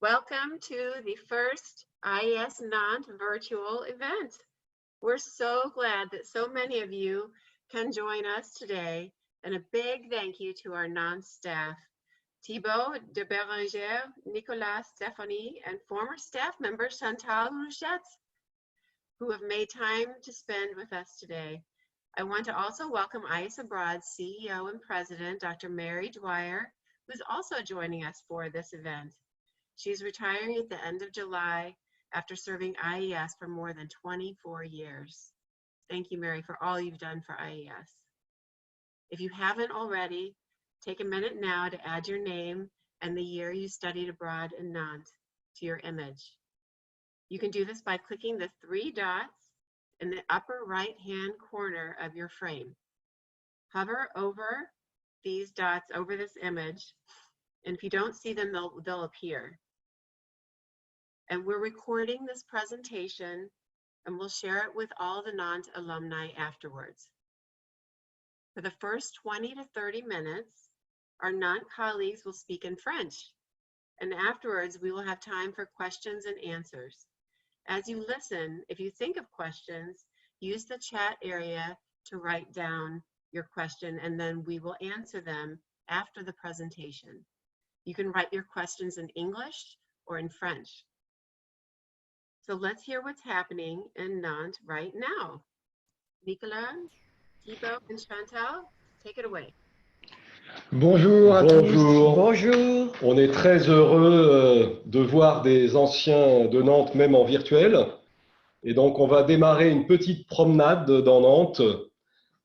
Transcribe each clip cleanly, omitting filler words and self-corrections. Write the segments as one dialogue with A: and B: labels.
A: Welcome to the first IES Nantes virtual event. We're so glad that so many of you can join us today, and a big thank you to our Nantes staff, Thibaut de Beranger, Nicolas Stephanie, and former staff member Chantal Rouchette, who have made time to spend with us today. I want to also welcome IES Abroad's CEO and President, Dr. Mary Dwyer, who's also joining us for this event. She's retiring at the end of July after serving IES for more than 24 years. Thank you, Mary, for all you've done for IES. If you haven't already, take a minute now to add your name and the year you studied abroad in Nantes to your image. You can do this by clicking the 3 dots in the upper right-hand corner of your frame. Hover over these dots over this image, and if you don't see them, they'll appear. And we're recording this presentation, and we'll share it with all the Nantes alumni afterwards. For the first 20 to 30 minutes, our Nantes colleagues will speak in French, and afterwards we will have time for questions and answers. As you listen, if you think of questions, use the chat area to write down your question, and then we will answer them after the presentation. You can write your questions in English or in French. So let's hear what's happening in Nantes right now. Nicolas, Thibaut, and Chantal, take it away.
B: Bonjour à tous.
C: Bonjour.
B: On est très heureux de voir des anciens de Nantes, même en virtuel. Et donc, on va démarrer une petite promenade dans Nantes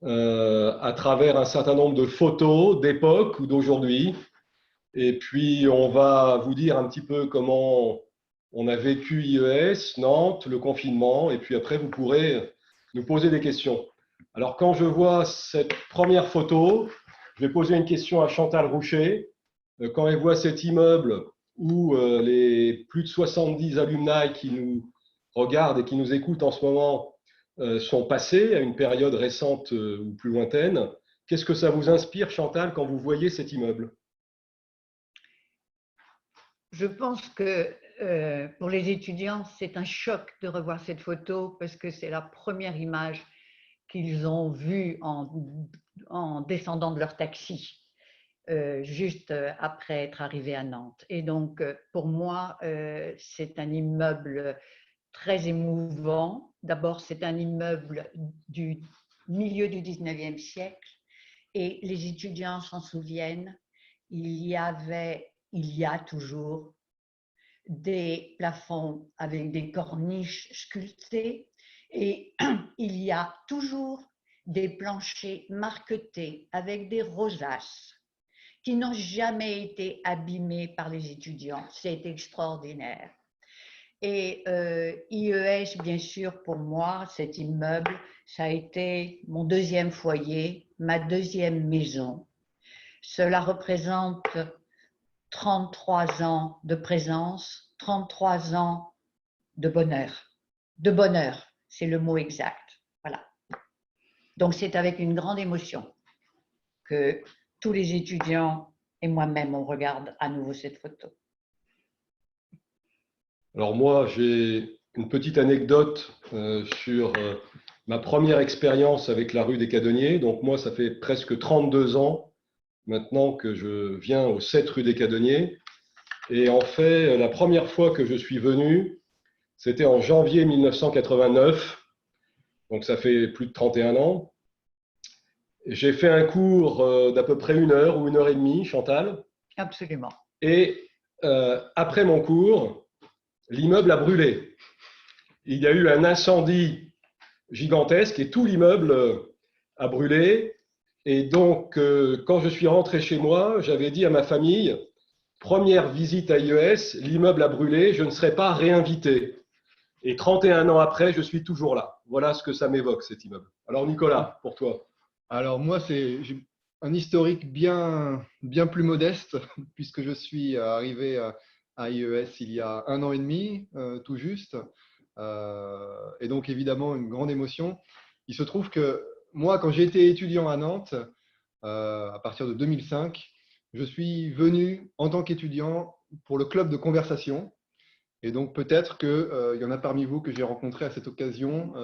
B: à travers un certain nombre de photos d'époque ou d'aujourd'hui. Et puis, on va vous dire un petit peu comment on a vécu IES, Nantes, le confinement. Et puis après, vous pourrez nous poser des questions. Alors, quand je vois cette première photo, je vais poser une question à Chantal Rouchet. Quand elle voit cet immeuble où les plus de 70 alumni qui nous regardent et qui nous écoutent en ce moment sont passés à une période récente ou plus lointaine, qu'est-ce que ça vous inspire, Chantal, quand vous voyez cet immeuble?
C: Je pense que pour les étudiants, c'est un choc de revoir cette photo parce que c'est la première image qu'ils ont vue en descendant de leur taxi, juste après être arrivés à Nantes. Et donc, pour moi, c'est un immeuble très émouvant. D'abord, c'est un immeuble du milieu du 19e siècle et les étudiants s'en souviennent. Il y a toujours des plafonds avec des corniches sculptées et il y a toujours des planchers marquetés avec des rosaces qui n'ont jamais été abîmés par les étudiants. C'est extraordinaire. Et IES, bien sûr, pour moi, cet immeuble, ça a été mon deuxième foyer, ma deuxième maison. Cela représente 33 ans de présence, 33 ans de bonheur. De bonheur, c'est le mot exact. Voilà. Donc, c'est avec une grande émotion que tous les étudiants et moi-même, on regarde à nouveau cette photo.
B: Alors moi, j'ai une petite anecdote sur ma première expérience avec la rue des Cadonniers. Donc moi, ça fait presque 32 ans maintenant que je viens au 7 rue des Cadonniers. Et en fait, la première fois que je suis venu, c'était en janvier 1989. Donc ça fait plus de 31 ans. J'ai fait un cours d'à peu près 1 heure ou 1 heure et demie, Chantal.
C: Absolument.
B: Et après mon cours, l'immeuble a brûlé. Il y a eu un incendie gigantesque et tout l'immeuble a brûlé. Et donc, quand je suis rentré chez moi, j'avais dit à ma famille, première visite à IES, l'immeuble a brûlé, je ne serai pas réinvité. Et 31 ans après, je suis toujours là. Voilà ce que ça m'évoque, cet immeuble. Alors Nicolas, pour toi.
D: Alors moi, j'ai un historique bien plus modeste, puisque je suis arrivé à IES il y a 1 an et demi, tout juste. Et donc évidemment, une grande émotion. Il se trouve que moi, quand j'ai été étudiant à Nantes, à partir de 2005, je suis venu en tant qu'étudiant pour le club de conversation. Et donc, peut-être qu'il y en a parmi vous que j'ai rencontré à cette occasion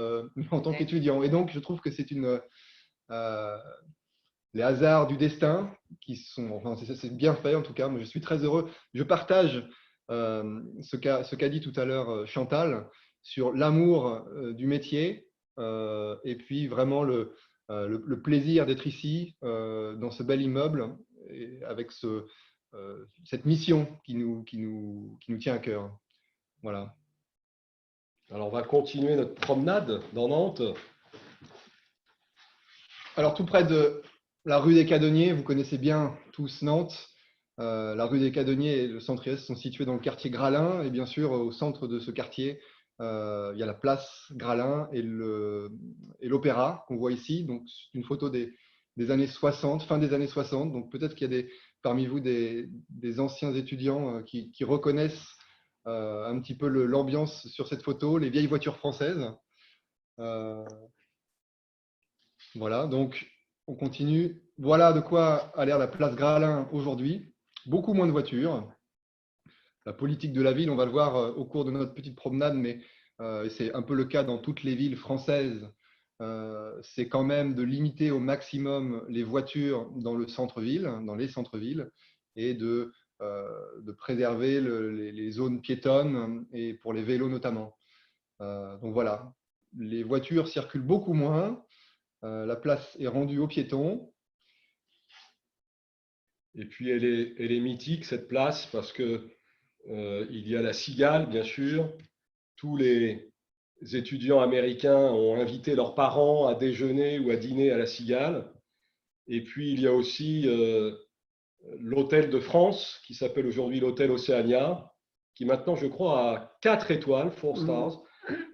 D: en tant qu'étudiant. Et donc, je trouve que c'est les hasards du destin qui sont, enfin, c'est bien fait en tout cas. Moi, je suis très heureux. Je partage ce qu'a dit tout à l'heure Chantal sur l'amour du métier et puis vraiment le plaisir d'être ici dans ce bel immeuble et avec cette mission qui nous tient à cœur. Voilà.
B: Alors, on va continuer notre promenade dans Nantes.
D: Alors, tout près de la rue des Cadonniers, vous connaissez bien tous Nantes. La rue des Cadonniers et le centre IS sont situés dans le quartier Gralin. Et bien sûr, au centre de ce quartier, il y a la place Gralin et l'opéra qu'on voit ici. Donc, c'est une photo des années 60, fin des années 60. Donc, peut-être qu'il y a parmi vous des anciens étudiants qui reconnaissent un petit peu l'ambiance sur cette photo, les vieilles voitures françaises. Voilà, donc on continue. Voilà de quoi a l'air la place Gralin aujourd'hui. Beaucoup moins de voitures. La politique de la ville, on va le voir au cours de notre petite promenade, mais c'est un peu le cas dans toutes les villes françaises. C'est quand même de limiter au maximum les voitures dans le centre-ville, dans les centres-villes, et de préserver les zones piétonnes et pour les vélos notamment. Donc voilà, les voitures circulent beaucoup moins. La place est rendue aux piétons.
B: Et puis, elle est mythique, cette place, parce que il y a la Cigale, bien sûr. Tous les étudiants américains ont invité leurs parents à déjeuner ou à dîner à la Cigale. Et puis, il y a aussi l'Hôtel de France, qui s'appelle aujourd'hui l'Hôtel Océania, qui maintenant, je crois, a 4 étoiles, 4 stars.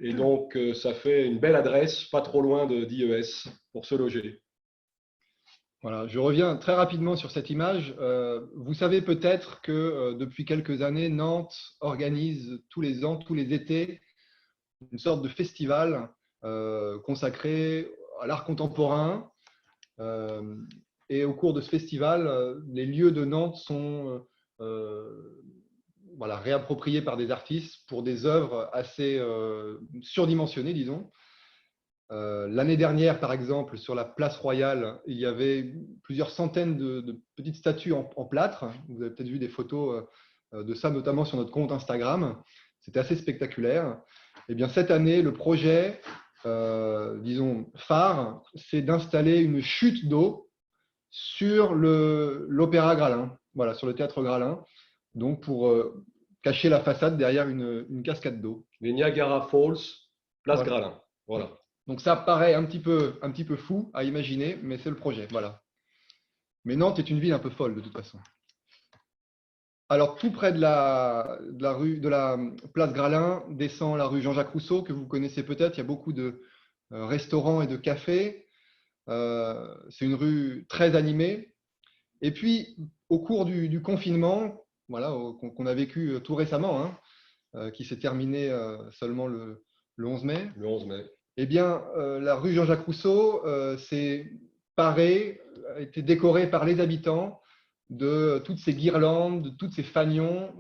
B: Et donc, ça fait une belle adresse, pas trop loin d'IES, pour se loger.
D: Voilà, je reviens très rapidement sur cette image. Vous savez peut-être que depuis quelques années, Nantes organise tous les ans, tous les étés, une sorte de festival consacré à l'art contemporain. Et au cours de ce festival, les lieux de Nantes sont réappropriés par des artistes pour des œuvres assez surdimensionnées, disons. L'année dernière, par exemple, sur la place Royale, il y avait plusieurs centaines de petites statues en plâtre. Vous avez peut-être vu des photos de ça, notamment sur notre compte Instagram. C'était assez spectaculaire. Et bien, cette année, le projet, disons, phare, c'est d'installer une chute d'eau sur l'Opéra Gralin, voilà, sur le théâtre Gralin, donc pour cacher la façade derrière une cascade d'eau.
B: Les Niagara Falls, place
D: Voilà.
B: Gralin. Voilà.
D: Donc ça paraît un petit peu fou à imaginer, mais c'est le projet, voilà. Mais Nantes est une ville un peu folle de toute façon. Alors tout près de la place Gralin descend la rue Jean-Jacques Rousseau que vous connaissez peut-être. Il y a beaucoup de restaurants et de cafés. C'est une rue très animée. Et puis au cours du confinement, voilà, qu'on a vécu tout récemment, hein, qui s'est terminé seulement le 11 mai.
B: Le 11 mai.
D: Eh bien, la rue Jean-Jacques Rousseau s'est parée, a été décorée par les habitants de toutes ces guirlandes, de tous ces fanions,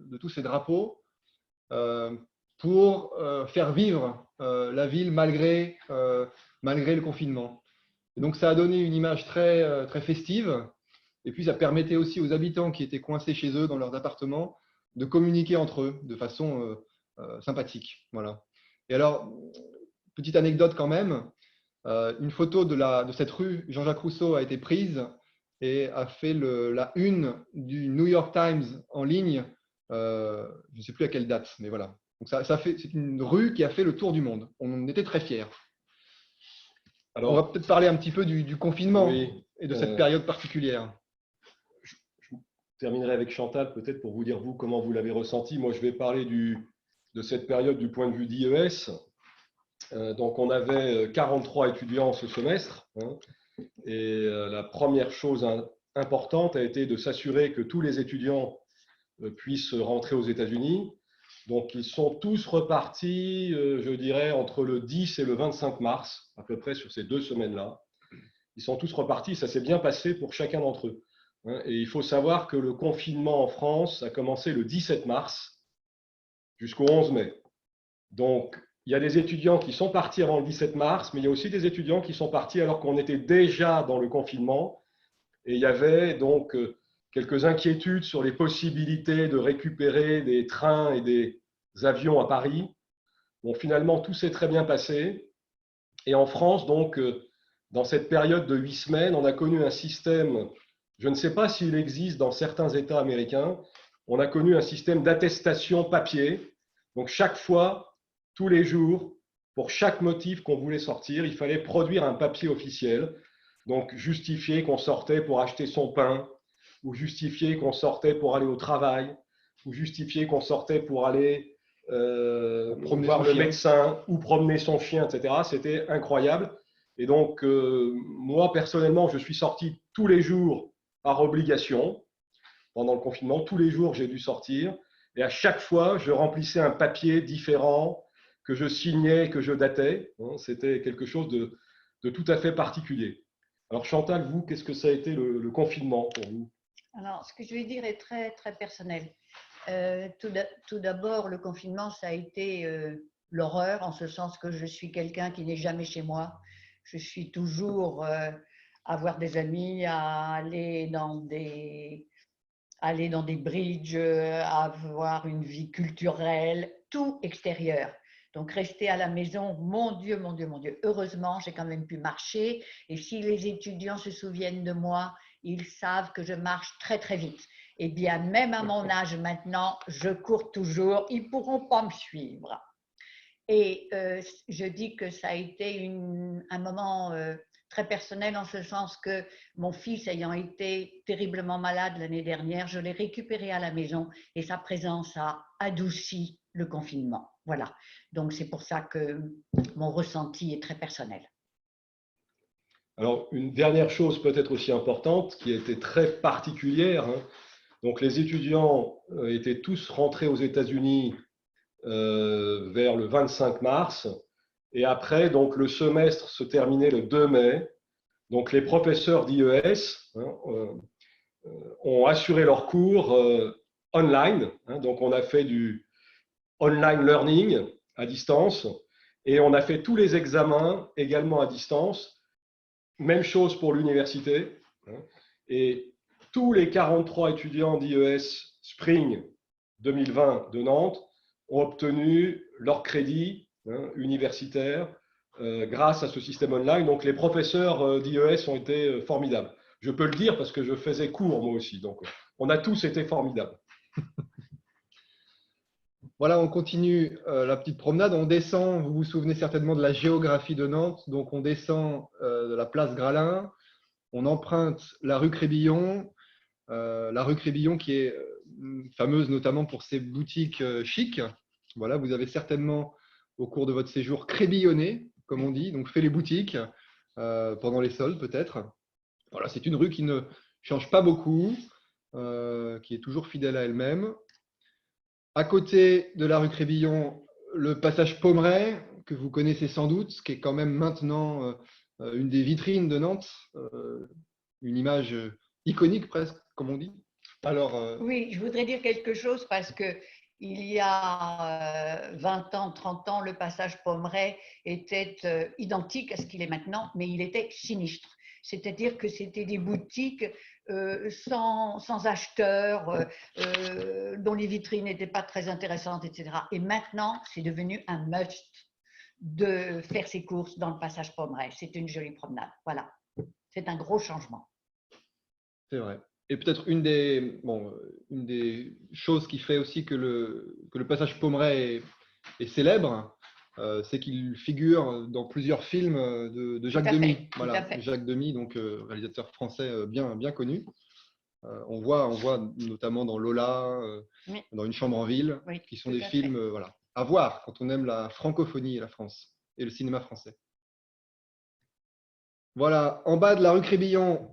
D: de tous ces drapeaux, pour faire vivre la ville malgré le confinement. Et donc, ça a donné une image très, très festive. Et puis, ça permettait aussi aux habitants qui étaient coincés chez eux dans leurs appartements de communiquer entre eux de façon sympathique. Voilà. Et alors, petite anecdote quand même, une photo de cette rue Jean-Jacques Rousseau a été prise et a fait la une du New York Times en ligne, je ne sais plus à quelle date, mais voilà. Donc c'est une rue qui a fait le tour du monde. On en était très fiers. Alors, on va peut-être parler un petit peu du confinement et de cette période particulière.
B: Je terminerai avec Chantal, peut-être pour vous dire, vous, comment vous l'avez ressenti. Moi, je vais parler de cette période du point de vue d'IES. Donc, on avait 43 étudiants ce semestre. Hein, et la première chose importante a été de s'assurer que tous les étudiants puissent rentrer aux États-Unis. Donc, ils sont tous repartis, je dirais, entre le 10 et le 25 mars, à peu près sur ces 2 semaines-là. Ils sont tous repartis, ça s'est bien passé pour chacun d'entre eux. hein. Et il faut savoir que le confinement en France a commencé le 17 mars jusqu'au 11 mai. Donc, il y a des étudiants qui sont partis avant le 17 mars, mais il y a aussi des étudiants qui sont partis alors qu'on était déjà dans le confinement. Et il y avait donc quelques inquiétudes sur les possibilités de récupérer des trains et des avions à Paris. Bon, finalement, tout s'est très bien passé. Et en France, donc, dans cette période de 8 semaines, on a connu un système, je ne sais pas s'il existe dans certains États américains, on a connu un système d'attestation papier. Donc, chaque fois, tous les jours, pour chaque motif qu'on voulait sortir, il fallait produire un papier officiel. Donc, justifier qu'on sortait pour acheter son pain, ou justifier qu'on sortait pour aller au travail, ou justifier qu'on sortait pour aller voir le médecin ou promener son chien, etc. C'était incroyable. Et donc, moi, personnellement, je suis sorti tous les jours par obligation. Pendant le confinement, tous les jours, j'ai dû sortir. Et à chaque fois, je remplissais un papier différent que je signais, que je datais. C'était quelque chose de tout à fait particulier. Alors Chantal, vous, qu'est-ce que ça a été le confinement pour vous?
C: Alors, ce que je vais dire est très, très personnel. Tout d'abord, le confinement, ça a été l'horreur, en ce sens que je suis quelqu'un qui n'est jamais chez moi. Je suis toujours à voir des amis, à aller dans des bridges, à avoir une vie culturelle, tout extérieur. Donc, rester à la maison, mon Dieu, mon Dieu, mon Dieu. Heureusement, j'ai quand même pu marcher. Et si les étudiants se souviennent de moi, ils savent que je marche très, très vite. Eh bien, même à mon âge maintenant, je cours toujours. Ils ne pourront pas me suivre. Et je dis que ça a été un moment très personnel en ce sens que mon fils ayant été terriblement malade l'année dernière, je l'ai récupéré à la maison et sa présence a adouci le confinement. Voilà. Donc c'est pour ça que mon ressenti est très personnel.
B: Alors, une dernière chose peut-être aussi importante, qui a été très particulière, hein. Donc, les étudiants étaient tous rentrés aux États-Unis vers le 25 mars. Et après, donc, le semestre se terminait le 2 mai. Donc, les professeurs d'IES ont assuré leurs cours online. Hein. Donc, on a fait du online learning à distance et on a fait tous les examens également à distance. Même chose pour l'université. Hein. Et tous les 43 étudiants d'IES Spring 2020 de Nantes ont obtenu leur crédit universitaire grâce à ce système online. Donc, les professeurs d'IES ont été formidables. Je peux le dire parce que je faisais cours moi aussi. Donc, on a tous été formidables.
D: Voilà, on continue la petite promenade. On descend, vous vous souvenez certainement de la géographie de Nantes. Donc, on descend de la place Gralin. On emprunte la rue Crébillon. La rue Crébillon qui est fameuse notamment pour ses boutiques chics. Voilà, vous avez certainement au cours de votre séjour crébillonné, comme on dit, donc fait les boutiques pendant les soldes peut-être. Voilà, c'est une rue qui ne change pas beaucoup, qui est toujours fidèle à elle-même. À côté de la rue Crébillon, le passage Pommeraye, que vous connaissez sans doute, qui est quand même maintenant une des vitrines de Nantes, une image iconique presque, comme on dit. Alors,
C: oui, je voudrais dire quelque chose parce que il y a 20 ans, 30 ans, le passage Pommeraye était identique à ce qu'il est maintenant, mais il était sinistre. C'est-à-dire que c'était des boutiques sans acheteurs, dont les vitrines n'étaient pas très intéressantes, etc. Et maintenant, c'est devenu un must de faire ses courses dans le passage Pommeraye. C'est une jolie promenade. Voilà, c'est un gros changement.
D: c'est vrai. Et peut-être une des choses qui fait aussi que le passage Pommeraye est célèbre, c'est qu'il figure dans plusieurs films de Jacques Demy. Voilà, Jacques Demy, donc réalisateur français bien connu. On voit notamment dans Lola, oui, dans Une chambre en ville, oui, qui sont des films voilà, à voir quand on aime la francophonie et la France et le cinéma français. Voilà, en bas de la rue Crébillon,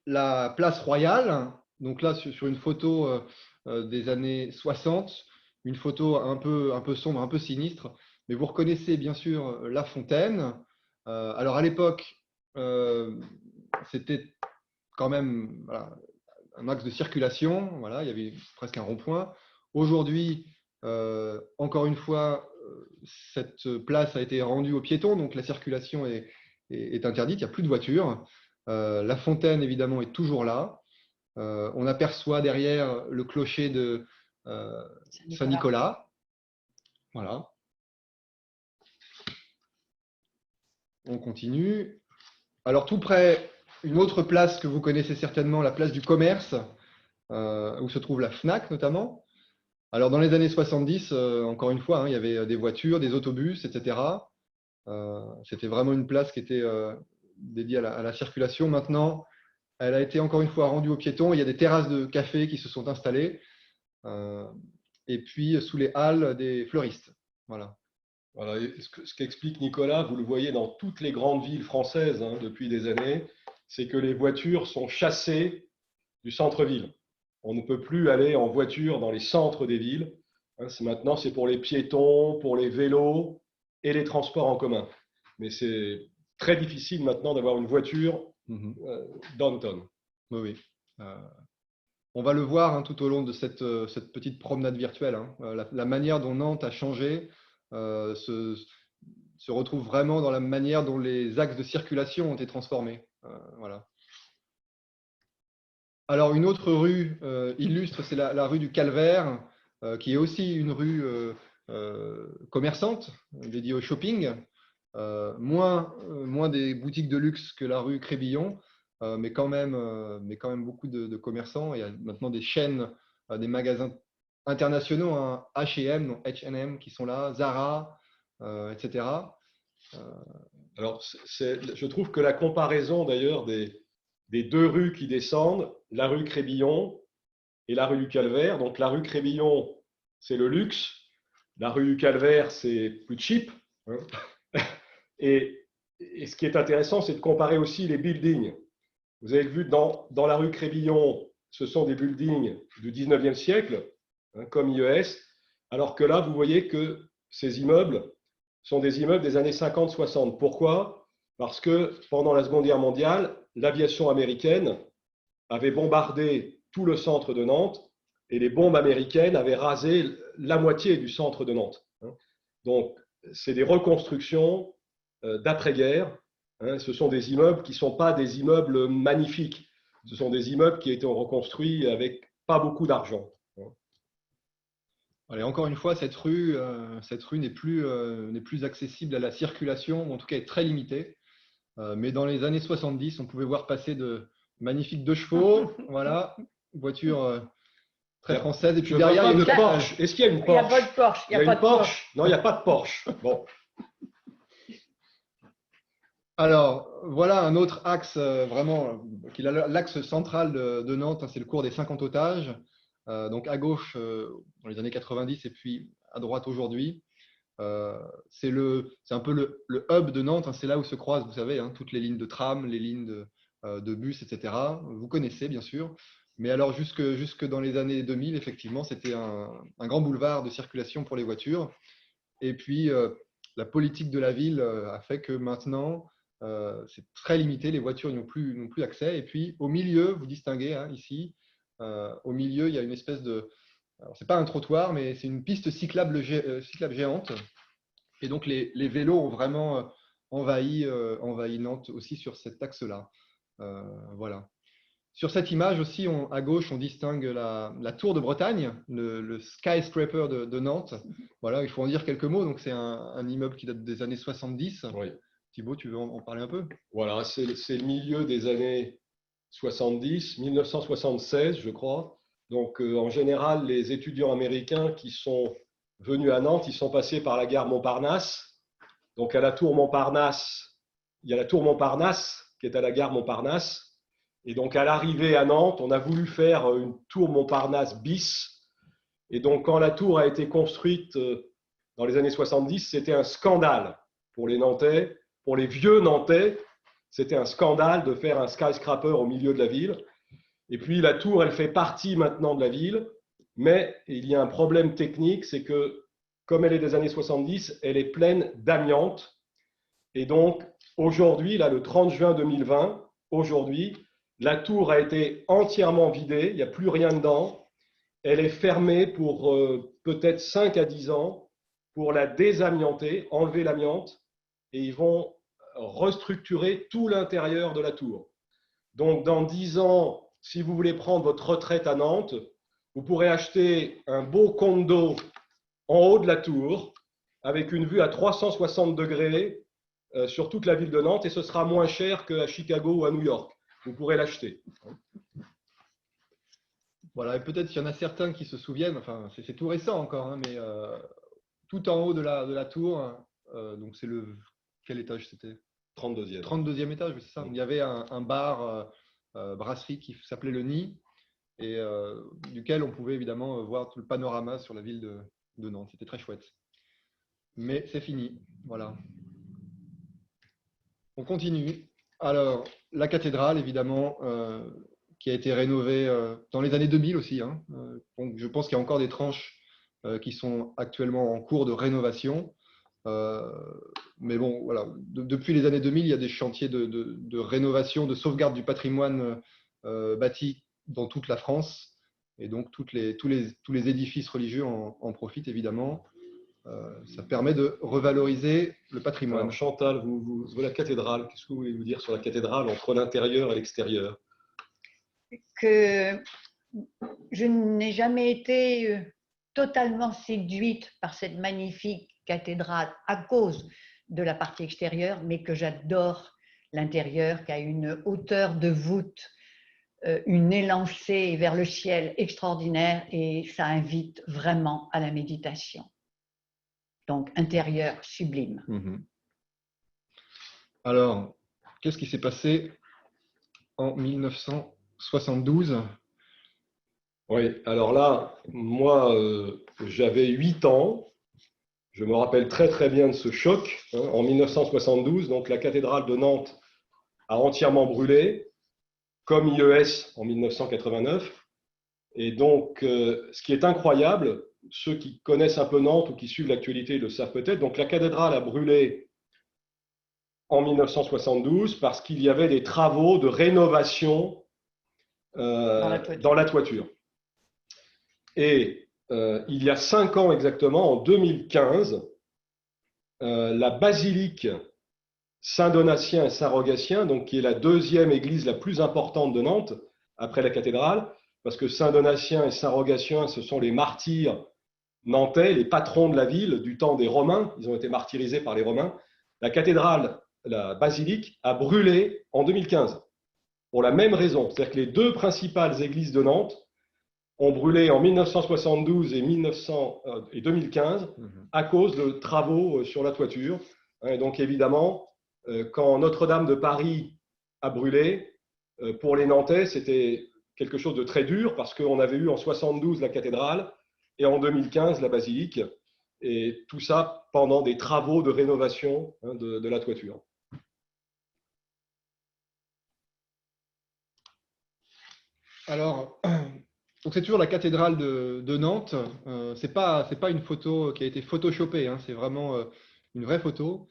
D: la place Royale. Donc là, sur une photo des années 60, une photo un peu sombre, un peu sinistre. Mais vous reconnaissez bien sûr la fontaine. Alors à l'époque, c'était quand même voilà, un axe de circulation. Voilà, il y avait presque un rond-point. Aujourd'hui, encore une fois, cette place a été rendue aux piétons, donc la circulation est interdite, il n'y a plus de voitures. La fontaine, évidemment, est toujours là. On aperçoit derrière le clocher de Saint-Nicolas. Voilà. On continue. Alors, tout près, une autre place que vous connaissez certainement, la place du commerce, où se trouve la FNAC notamment. Alors, dans les années 70, encore une fois, hein, il y avait des voitures, des autobus, etc. C'était vraiment une place qui était dédiée à la circulation. Maintenant, elle a été encore une fois rendue aux piétons. Il y a des terrasses de café qui se sont installées. Et puis, sous les halles des fleuristes. Voilà.
B: Voilà, et ce qu'explique Nicolas, vous le voyez dans toutes les grandes villes françaises hein, depuis des années, c'est que les voitures sont chassées du centre-ville. On ne peut plus aller en voiture dans les centres des villes. Hein, maintenant, c'est pour les piétons, pour les vélos et les transports en commun. Mais c'est très difficile maintenant d'avoir une voiture downtown.
D: Oui, oui. On va le voir hein, tout au long de cette petite promenade virtuelle. Hein. La manière dont Nantes a changé se retrouve vraiment dans la manière dont les axes de circulation ont été transformés. Voilà. Alors, une autre rue illustre, c'est la rue du Calvaire, qui est aussi une rue commerçante, dédiée au shopping. Moins des boutiques de luxe que la rue Crébillon, mais quand même beaucoup de commerçants. Il y a maintenant des chaînes, des magasins internationaux, hein, H&M qui sont là, Zara, etc.
B: Alors, je trouve que la comparaison d'ailleurs des deux rues qui descendent, la rue Crébillon et la rue du Calvaire. Donc, la rue Crébillon, c'est le luxe. La rue du Calvaire, c'est plus cheap. Hein. Et ce qui est intéressant, c'est de comparer aussi les buildings. Vous avez vu, dans la rue Crébillon, ce sont des buildings du 19e siècle, hein, comme IES, alors que là, vous voyez que ces immeubles sont des immeubles des années 50-60. Pourquoi? Parce que pendant la Seconde Guerre mondiale, l'aviation américaine avait bombardé tout le centre de Nantes et les bombes américaines avaient rasé la moitié du centre de Nantes. Donc, c'est des reconstructions d'après-guerre. Ce sont des immeubles qui ne sont pas des immeubles magnifiques. Ce sont des immeubles qui ont été reconstruits avec pas beaucoup d'argent.
D: Allez, encore une fois, cette rue n'est plus accessible à la circulation, ou en tout cas est très limitée. Mais dans les années 70, on pouvait voir passer de magnifiques 2 chevaux, voilà, voiture très française. Et puis derrière, il y a une
B: Porsche. Est-ce qu'il y a une Porsche?
C: Il n'y a pas de Porsche.
B: Il y a une Porsche? Non, il n'y a pas de Porsche. Bon.
D: Alors, voilà un autre axe, vraiment, qui est l'axe central de Nantes, hein, c'est le cours des 50 otages. Donc à gauche, dans les années 90, et puis à droite aujourd'hui. C'est un peu le hub de Nantes, hein, c'est là où se croisent, vous savez, hein, toutes les lignes de tram, les lignes de bus, etc. Vous connaissez, bien sûr. Mais alors, jusque dans les années 2000, effectivement, c'était un grand boulevard de circulation pour les voitures. Et puis, la politique de la ville a fait que maintenant, c'est très limité, les voitures n'ont plus accès. Et puis, au milieu, vous distinguez hein, ici, au milieu, il y a une espèce de… Alors, ce n'est pas un trottoir, mais c'est une piste cyclable géante. Et donc, les vélos ont vraiment envahi Nantes aussi sur cet axe-là. Voilà. Sur cette image aussi, à gauche, on distingue la tour de Bretagne, le skyscraper de Nantes. Voilà, il faut en dire quelques mots. Donc, c'est un immeuble qui date des années 70.
B: Oui.
D: Thibaut, tu veux en parler un peu?
B: Voilà, c'est le milieu des années 70, 1976, je crois. Donc, en général, les étudiants américains qui sont venus à Nantes, ils sont passés par la gare Montparnasse. Donc, à la tour Montparnasse, il y a la tour Montparnasse qui est à la gare Montparnasse. Et donc, à l'arrivée à Nantes, on a voulu faire une tour Montparnasse bis. Et donc, quand la tour a été construite dans les années 70, c'était un scandale pour les Nantais, pour les vieux Nantais. C'était un scandale de faire un skyscraper au milieu de la ville. Et puis, la tour, elle fait partie maintenant de la ville. Mais il y a un problème technique, c'est que, comme elle est des années 70, elle est pleine d'amiante. Et donc, aujourd'hui, là, le 30 juin 2020, aujourd'hui, La tour a été entièrement vidée, il n'y a plus rien dedans. Elle est fermée pour peut-être 5 à 10 ans pour la désamianter, enlever l'amiante, et ils vont restructurer tout l'intérieur de la tour. Donc, dans 10 ans, si vous voulez prendre votre retraite à Nantes, vous pourrez acheter un beau condo en haut de la tour, avec une vue à 360 degrés sur toute la ville de Nantes, et ce sera moins cher qu'à Chicago ou à New York. Vous pourrez l'acheter.
D: Voilà, et peut-être qu'il y en a certains qui se souviennent, enfin c'est tout récent encore, hein, mais tout en haut de la tour, donc c'est quel étage c'était?
B: 32e.
D: 32e étage, c'est ça.
B: Oui.
D: Il y avait un bar, brasserie qui s'appelait le Nid, et duquel on pouvait évidemment voir tout le panorama sur la ville de Nantes. C'était très chouette. Mais c'est fini, voilà. On continue. Alors, la cathédrale, évidemment, qui a été rénovée dans les années 2000 aussi, hein. Donc, je pense qu'il y a encore des tranches qui sont actuellement en cours de rénovation. Mais bon, voilà. Depuis les années 2000, il y a des chantiers de rénovation, de sauvegarde du patrimoine bâti dans toute la France. Et donc, tous les édifices religieux en profitent, évidemment. Ça permet de revaloriser le patrimoine.
B: Alors, Chantal, la cathédrale, qu'est-ce que vous voulez nous dire sur la cathédrale entre l'intérieur et l'extérieur?
C: Que je n'ai jamais été totalement séduite par cette magnifique cathédrale à cause de la partie extérieure, mais que j'adore l'intérieur, qui a une hauteur de voûte, une élancée vers le ciel extraordinaire, et ça invite vraiment à la méditation. Donc, intérieur sublime.
D: Alors, qu'est-ce qui s'est passé en 1972?
B: Oui, alors là, moi, j'avais 8 ans. Je me rappelle très très bien de ce choc. En 1972, donc la cathédrale de Nantes a entièrement brûlé, comme IES en 1989. Et donc, ce qui est incroyable, ceux qui connaissent un peu Nantes ou qui suivent l'actualité le savent peut-être, donc la cathédrale a brûlé en 1972 parce qu'il y avait des travaux de rénovation dans la toiture. Et il y a 5 ans exactement, en 2015, la basilique Saint-Donatien et Saint-Rogatien, donc qui est la deuxième église la plus importante de Nantes, après la cathédrale, parce que Saint-Donatien et Saint-Rogatien, ce sont les martyrs nantais, les patrons de la ville du temps des Romains. Ils ont été martyrisés par les Romains. La cathédrale, la basilique, a brûlé en 2015, pour la même raison. C'est-à-dire que les deux principales églises de Nantes ont brûlé en 1972 et 2015 à cause de travaux sur la toiture. Et donc évidemment, quand Notre-Dame de Paris a brûlé, pour les Nantais, c'était quelque chose de très dur parce qu'on avait eu en 72 la cathédrale et en 2015 la basilique, et tout ça pendant des travaux de rénovation de la toiture.
D: Alors, donc c'est toujours la cathédrale de Nantes. C'est pas une photo qui a été photoshopée, hein, c'est vraiment une vraie photo.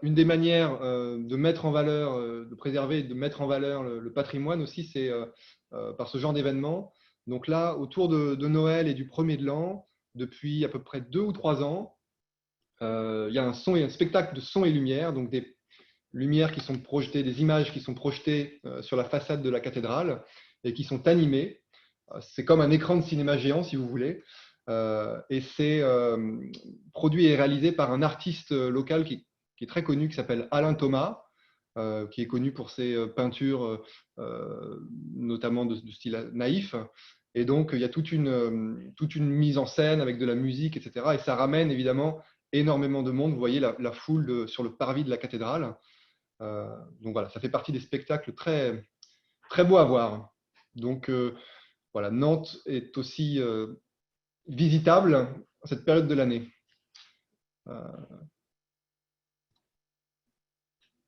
D: Une des manières de mettre en valeur, de préserver, de mettre en valeur le patrimoine aussi, c'est par ce genre d'événement. Donc là, autour de Noël et du premier de l'an, depuis à peu près 2 ou 3 ans, il y a un spectacle de son et lumière, donc des lumières qui sont projetées, des images qui sont projetées sur la façade de la cathédrale et qui sont animées. C'est comme un écran de cinéma géant, si vous voulez. Et c'est produit et réalisé par un artiste local qui est très connu, qui s'appelle Alain Thomas, qui est connu pour ses peintures, notamment de style naïf. Et donc, il y a toute une mise en scène avec de la musique, etc. Et ça ramène évidemment énormément de monde. Vous voyez la foule sur le parvis de la cathédrale. Donc voilà, ça fait partie des spectacles très, très beaux à voir. Donc voilà, Nantes est aussi visitable à cette période de l'année.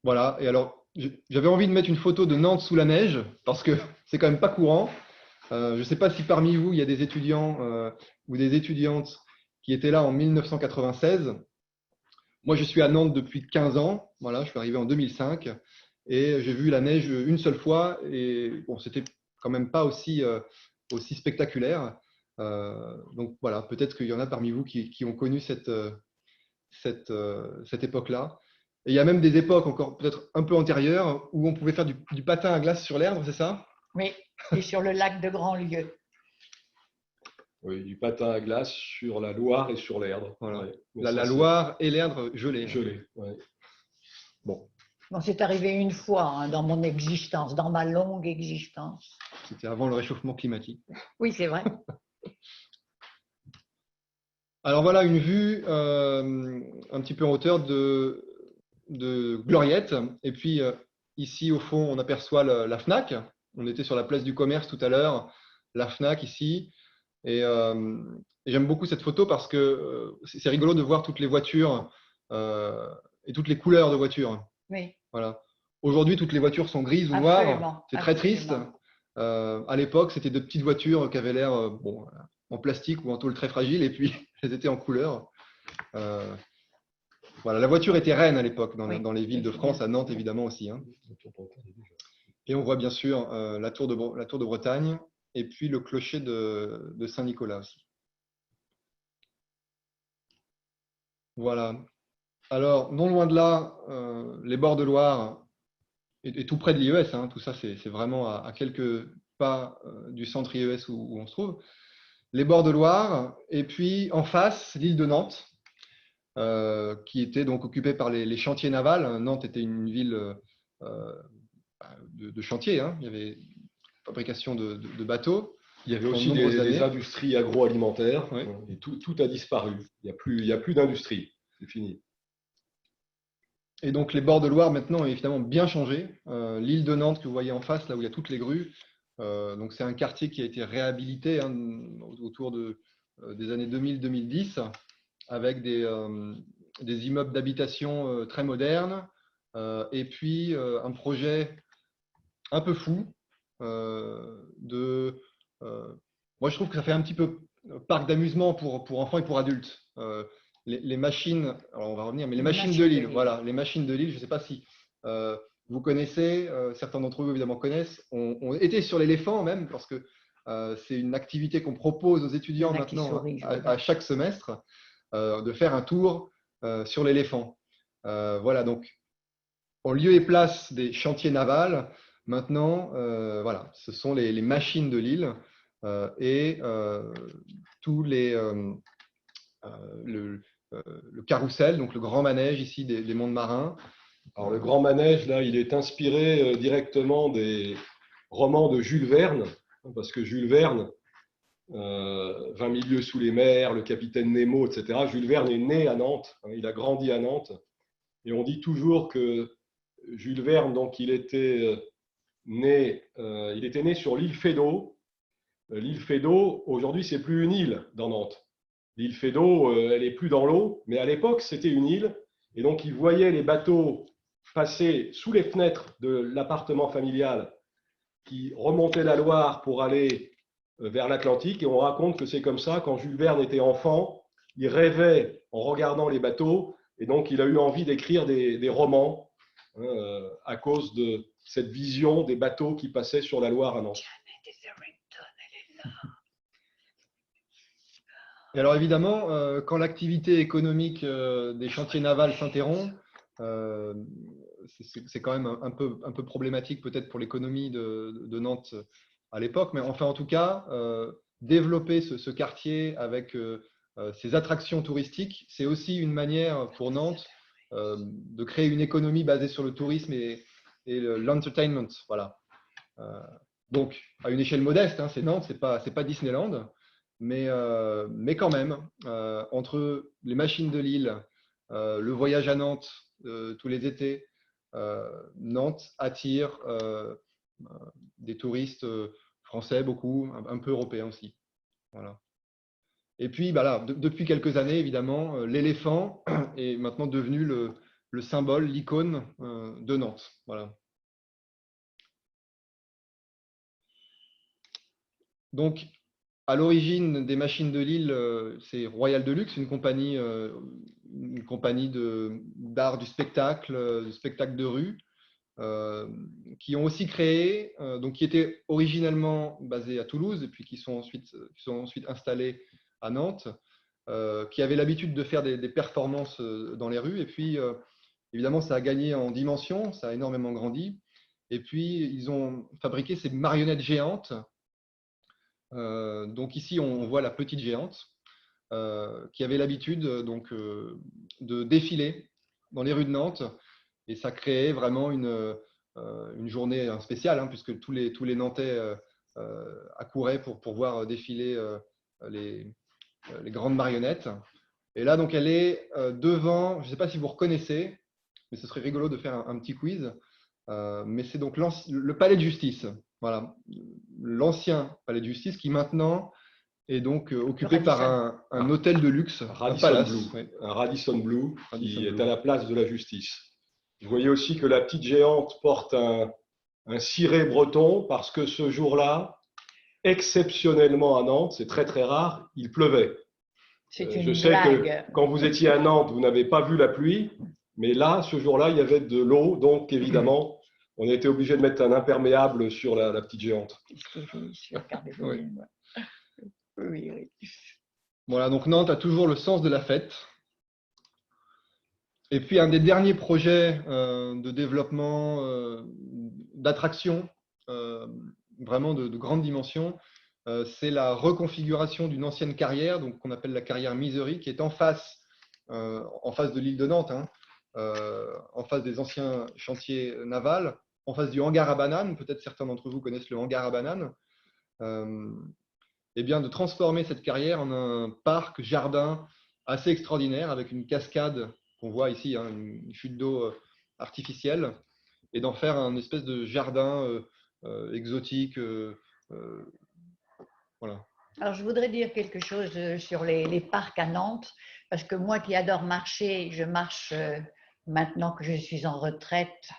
D: Voilà, et alors j'avais envie de mettre une photo de Nantes sous la neige parce que c'est quand même pas courant. Je ne sais pas si parmi vous il y a des étudiants ou des étudiantes qui étaient là en 1996. Moi, je suis à Nantes depuis 15 ans. Voilà, je suis arrivé en 2005. Et j'ai vu la neige une seule fois. Et bon, c'était quand même pas aussi spectaculaire. Donc voilà, peut-être qu'il y en a parmi vous qui ont connu cette époque-là. Et il y a même des époques encore peut-être un peu antérieures où on pouvait faire du patin à glace sur l'Erdre, c'est ça?
C: Oui, et sur le lac de Grandlieu.
B: Oui, du patin à glace sur la Loire et sur l'Erdre.
D: Voilà.
B: Ouais. Mais
D: La
B: ça, c'est
D: Loire et l'Erdre gelés.
B: gelé. Ouais. Bon,
C: Bon, c'est arrivé une fois hein, dans mon existence, dans ma longue existence.
D: C'était avant le réchauffement climatique.
C: Oui, c'est vrai.
D: Alors voilà une vue un petit peu en hauteur de Gloriette. Et puis ici, au fond, on aperçoit la FNAC. On était sur la place du commerce tout à l'heure, la FNAC ici. Et j'aime beaucoup cette photo parce que c'est rigolo de voir toutes les voitures et toutes les couleurs de voitures.
C: Oui,
D: Voilà. Aujourd'hui, toutes les voitures sont grises ou noires.
C: absolument.
D: C'est très triste.
C: Absolument.
D: À l'époque, c'était de petites voitures qui avaient l'air bon, en plastique ou en tôle très fragile, et puis elles étaient en couleur. Voilà, la voiture était reine à l'époque dans,
C: Oui,
D: dans les villes de
C: c'est
D: France,
C: bien.
D: à Nantes évidemment aussi, hein. Et on voit bien sûr la tour de Bretagne et puis le clocher de Saint-Nicolas aussi. Voilà. Alors, non loin de là, les bords de Loire et tout près de l'IES, hein, tout ça c'est vraiment à quelques pas du centre IES où on se trouve. Les bords de Loire, et puis en face, l'île de Nantes, qui était donc occupée par les chantiers navals. Nantes était une ville de chantiers, hein. Il y avait fabrication de bateaux.
B: il y avait
D: Pendant
B: aussi
D: de nombreuses
B: des
D: années.
B: industries agroalimentaires.
D: Oui.
B: Et tout a disparu. Il n'y a plus d'industrie. C'est fini.
D: Et donc les bords de Loire maintenant ont évidemment bien changé. L'île de Nantes que vous voyez en face, là où il y a toutes les grues, donc c'est un quartier qui a été réhabilité hein, autour des années 2000-2010 avec des immeubles d'habitation très modernes et puis un projet un peu fou moi je trouve que ça fait un petit peu parc d'amusement pour enfants et pour adultes. Les machines, alors on va revenir, mais les machines de Lille, voilà, les machines de Lille, je ne sais pas si vous connaissez, certains d'entre vous évidemment connaissent, on était sur l'éléphant même, parce que c'est une activité qu'on propose aux étudiants maintenant à chaque semestre, de faire un tour sur l'éléphant. Voilà, donc en lieu et place des chantiers navals, maintenant, voilà, ce sont les machines de Lille et tous le carrousel, donc le grand manège ici des mondes marins.
B: Alors le grand manège, là, il est inspiré directement des romans de Jules Verne, parce que Jules Verne, 20 milieux sous les mers, le capitaine Nemo, etc. Jules Verne est né à Nantes, hein, il a grandi à Nantes, et on dit toujours que Jules Verne, donc il était né sur l'île Feydeau. L'île Feydeau, aujourd'hui, c'est plus une île dans Nantes. L'île Feydeau, elle est plus dans l'eau, mais à l'époque, c'était une île, et donc il voyait les bateaux passer sous les fenêtres de l'appartement familial qui remontait la Loire pour aller vers l'Atlantique. Et on raconte que c'est comme ça, quand Jules Verne était enfant, il rêvait en regardant les bateaux. Et donc, il a eu envie d'écrire des romans à cause de cette vision des bateaux qui passaient sur la Loire à Nantes.
D: Et alors évidemment, quand l'activité économique des chantiers navals s'interrompt, c'est quand même un peu problématique peut-être pour l'économie de Nantes à l'époque, mais enfin en tout cas, développer ce quartier avec ses attractions touristiques, c'est aussi une manière pour Nantes de créer une économie basée sur le tourisme et l'entertainment. Voilà. Donc à une échelle modeste, hein, c'est Nantes, c'est pas Disneyland. Mais quand même, entre les machines de Lille, le voyage à Nantes tous les étés, Nantes attire des touristes français, beaucoup, un peu européens aussi. Voilà. Et puis, bah là, depuis quelques années, évidemment, l'éléphant est maintenant devenu le symbole, l'icône de Nantes. Voilà. Donc, à l'origine des machines de Lille, c'est Royal Deluxe, une compagnie d'art du spectacle de rue, qui ont aussi créé, donc qui étaient originellement basés à Toulouse et puis qui sont ensuite installés à Nantes, qui avaient l'habitude de faire des performances dans les rues. Et puis, évidemment, ça a gagné en dimension, ça a énormément grandi. Et puis, ils ont fabriqué ces marionnettes géantes. Donc ici, on voit la petite géante qui avait l'habitude de défiler dans les rues de Nantes. Et ça créait vraiment une journée spéciale, hein, puisque tous les Nantais accouraient pour voir défiler les grandes marionnettes. Et là, donc, elle est devant, je ne sais pas si vous reconnaissez, mais ce serait rigolo de faire un petit quiz. Mais c'est donc le palais de justice. Voilà, l'ancien palais de justice qui maintenant est donc occupé par un hôtel de luxe, un palace.
B: Un Radisson Blu qui est
D: Blu.
B: à la place de la justice. Vous voyez aussi que la petite géante porte un ciré breton parce que ce jour-là, exceptionnellement à Nantes, c'est très très rare, il pleuvait.
C: C'est une
B: Je sais
C: blague.
B: que quand vous étiez à Nantes, vous n'avez pas vu la pluie, mais là, ce jour-là, il y avait de l'eau, donc évidemment, on a été obligé de mettre un imperméable sur la petite géante.
C: Oui. Oui.
D: Voilà, donc Nantes a toujours le sens de la fête. Et puis, un des derniers projets de développement, d'attraction, vraiment de grande dimension, c'est la reconfiguration d'une ancienne carrière, donc qu'on appelle la carrière Misery, qui est en face de l'île de Nantes, hein, en face des anciens chantiers navals, en face du hangar à bananes. Peut-être certains d'entre vous connaissent le hangar à bananes. Et bien, de transformer cette carrière en un parc jardin assez extraordinaire avec une cascade qu'on voit ici, hein, une chute d'eau artificielle, et d'en faire un espèce de jardin exotique. Voilà.
C: Alors, je voudrais dire quelque chose sur les parcs à Nantes, parce que moi qui adore marcher, je marche maintenant que je suis en retraite.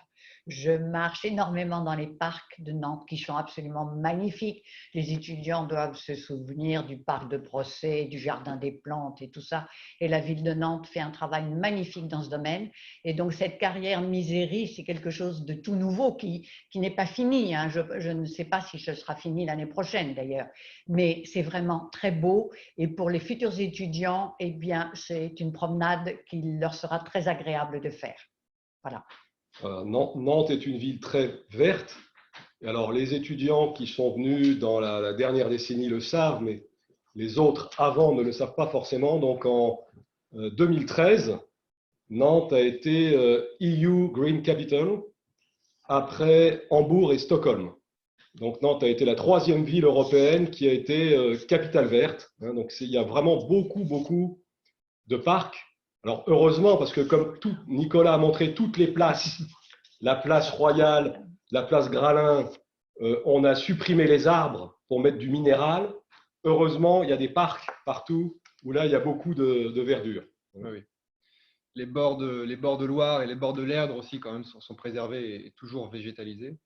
C: Je marche énormément dans les parcs de Nantes qui sont absolument magnifiques. Les étudiants doivent se souvenir du parc de Procès, du jardin des plantes et tout ça. Et la ville de Nantes fait un travail magnifique dans ce domaine. Et donc cette carrière Misery, c'est quelque chose de tout nouveau qui n'est pas fini, hein. Je ne sais pas si ce sera fini l'année prochaine d'ailleurs. Mais c'est vraiment très beau. Et pour les futurs étudiants, eh bien, c'est une promenade qui leur sera très agréable de faire. Voilà.
B: Nantes est une ville très verte. Et alors, les étudiants qui sont venus dans la dernière décennie le savent, mais les autres avant ne le savent pas forcément. Donc, en 2013, Nantes a été EU Green Capital après Hambourg et Stockholm. Donc, Nantes a été la 3e ville européenne qui a été capitale verte. Hein, donc, il y a vraiment beaucoup de parcs. Alors, heureusement, parce que comme Nicolas a montré toutes les places, la place Royale, la place Gralin, on a supprimé les arbres pour mettre du minéral. Heureusement, il y a des parcs partout où là, il y a beaucoup de verdure.
D: Oui. Les bords de Loire et les bords de l'Erdre aussi, quand même, sont préservés et toujours végétalisés.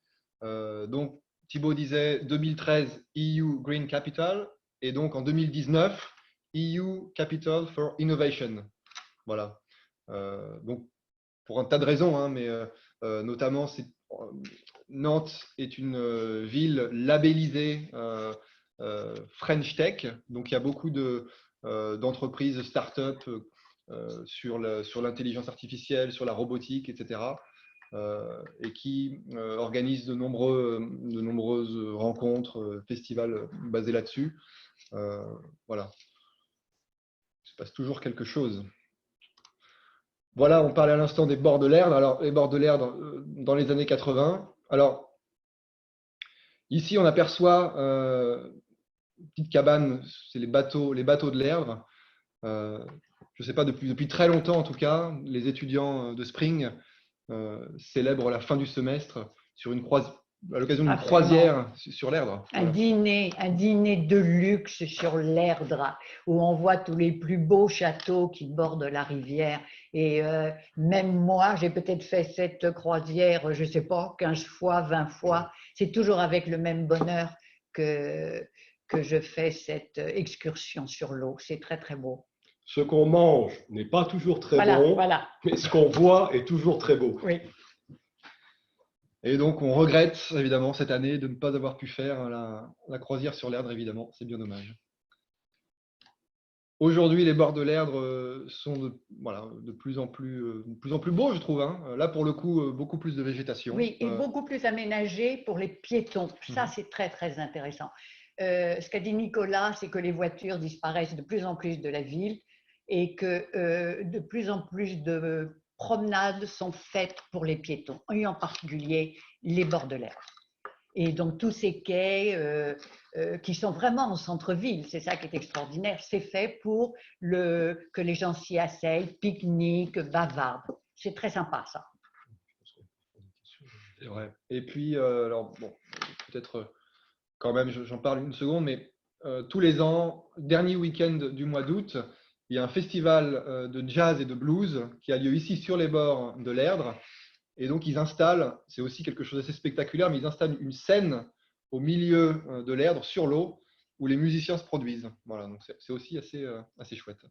D: Donc, Thibaut disait 2013 EU Green Capital et donc en 2019 EU Capital for Innovation. Voilà. Donc, pour un tas de raisons, hein, mais notamment, Nantes est une ville labellisée French Tech. Donc, il y a beaucoup d'entreprises, start-up sur l'intelligence artificielle, sur la robotique, etc. Et qui organisent de nombreuses rencontres, festivals basés là-dessus. Voilà. Il se passe toujours quelque chose. Voilà, on parlait à l'instant des bords de l'Erdre. Alors, les bords de l'Erdre dans les années 80. Alors, ici, on aperçoit une petite cabane, c'est les bateaux de l'Erdre. Je ne sais pas, depuis très longtemps en tout cas, les étudiants de Spring célèbrent la fin du semestre à l'occasion d'une croisière sur l'Erdre.
C: Un dîner de luxe sur l'Erdre où on voit tous les plus beaux châteaux qui bordent la rivière. Et même moi, j'ai peut-être fait cette croisière, je ne sais pas, 15 fois, 20 fois. C'est toujours avec le même bonheur que je fais cette excursion sur l'eau. C'est très, très beau.
B: Ce qu'on mange n'est pas toujours très bon, mais ce qu'on voit est toujours très beau.
C: Oui.
D: Et donc, on regrette évidemment cette année de ne pas avoir pu faire la croisière sur l'Erdre, évidemment. C'est bien dommage. Aujourd'hui, les bords de l'Erdre sont de plus en plus beaux, je trouve, hein. Là, pour le coup, beaucoup plus de végétation.
C: Oui, et beaucoup plus aménagé pour les piétons. Ça, c'est très, très intéressant. Ce qu'a dit Nicolas, c'est que les voitures disparaissent de plus en plus de la ville et que de plus en plus de promenades sont faites pour les piétons, et en particulier les bords de l'Erdre. Et donc, tous ces quais qui sont vraiment au centre-ville, c'est ça qui est extraordinaire, c'est fait pour que les gens s'y asseyent, pique-nique, bavardent. C'est très sympa, ça.
D: C'est vrai. Et puis, alors, bon, peut-être quand même, j'en parle une seconde, mais tous les ans, dernier week-end du mois d'août, il y a un festival de jazz et de blues qui a lieu ici sur les bords de l'Erdre. Et donc, ils installent, c'est aussi quelque chose d'assez spectaculaire, mais ils installent une scène au milieu de l'Erdre, sur l'eau, où les musiciens se produisent. Voilà, donc c'est aussi assez chouette.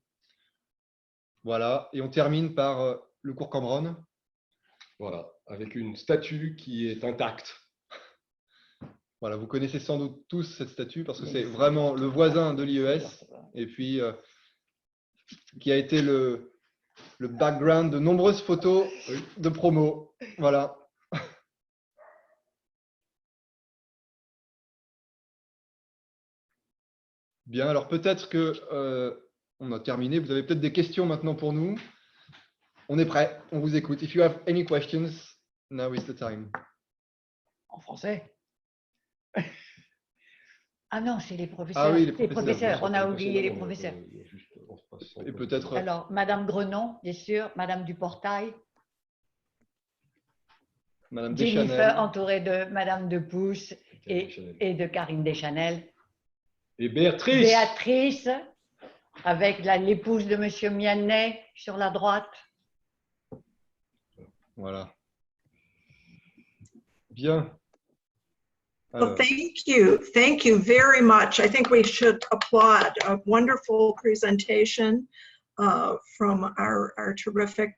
D: Voilà, et on termine par le cours Cambronne.
B: Voilà, avec une statue qui est intacte.
D: Voilà, vous connaissez sans doute tous cette statue parce que c'est vraiment le voisin de l'IES et puis qui a été le background de nombreuses photos de promo. Voilà. Bien, alors peut-être que on a terminé. Vous avez peut-être des questions maintenant pour nous. On est prêt, on vous écoute. If you have any questions, now is the time.
C: En français. Ah non, c'est les professeurs.
D: Ah oui,
C: les professeurs. On a oublié les professeurs.
D: Et peut-être.
C: Alors, Madame Grenon, bien sûr, Madame Duportail.
D: Madame
C: Jennifer,
D: Deschanel.
C: entourée de Madame de Pousse et de Karine Deschanel.
B: Et Béatrice.
C: Béatrice, avec l'épouse de Monsieur Mianet sur la droite.
D: Voilà. Bien.
E: Well, thank you very much. I think we should applaud a wonderful presentation from our terrific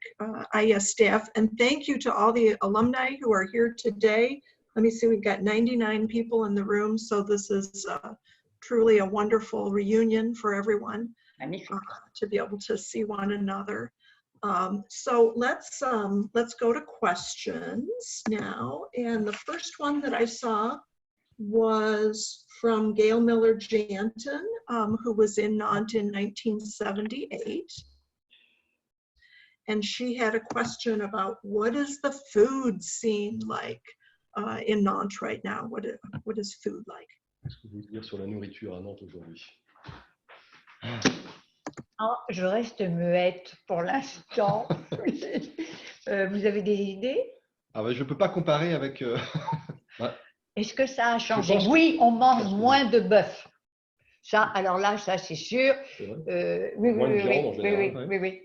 E: IES staff. And thank you to all the alumni who are here today. Let me see, we've got 99 people in the room. So this is truly a wonderful reunion for everyone to be able to see one another. So let's go to questions now. And the first one that I saw was from Gail Miller Janton, who was in Nantes in 1978. And she had a question about what is the food scene like in Nantes right now? What is food like?
B: Qu'est-ce que vous voulez dire sur la nourriture à Nantes aujourd'hui?
C: Je reste muette pour l'instant. Vous avez des idées?
D: Ah ben, je ne peux pas comparer avec.
C: Est-ce que ça a changé? Oui, on mange moins de bœuf. Ça, alors là, ça c'est sûr. Oui,
B: moins de viande en général.
C: Oui.